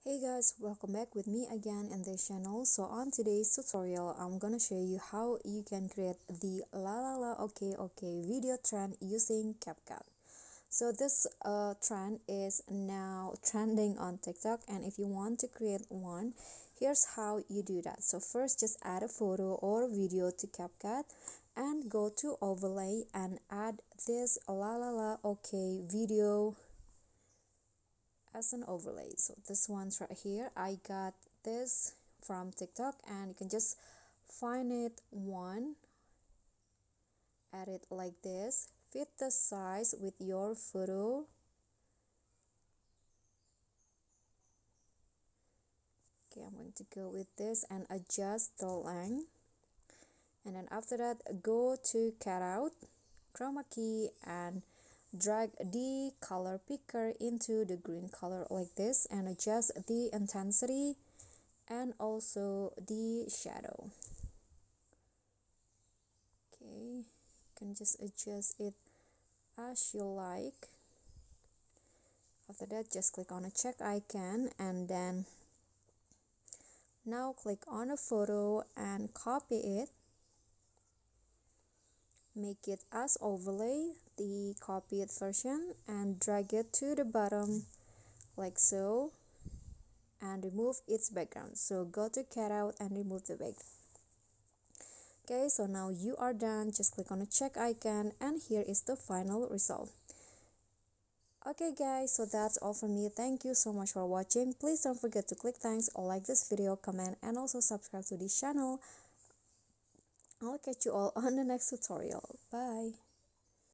Hey guys, welcome back with me again in this channel. So on today's tutorial, I'm gonna show you how you can create the Lalala okay video trend using CapCut. So this trend is now trending on TikTok, and if you want to create one, here's how you do that. So first, just add a photo or video to CapCut and go to overlay and add this Lalala okay video as an overlay. So this one's right here. I got this from TikTok, and you can just find it one, add it like this, fit the size with your photo. Okay, I'm going to go with this and adjust the length, and then after that go to cutout, chroma key, and drag the color picker into the green color like this, and adjust the intensity and also the shadow. Okay, you can just adjust it as you like. After that, just click on a check icon, and then now click on a photo and copy it, make it as overlay, the copied version, and drag it to the bottom like so, and remove its background. So go to cutout and remove the background. Okay, so now you are done. Just click on a check icon, and here is the final result. Okay guys, so that's all from me. Thank you so much for watching. Please don't forget to click thanks or like this video, comment, and also subscribe to this channel. I'll catch you all on the next tutorial. Bye.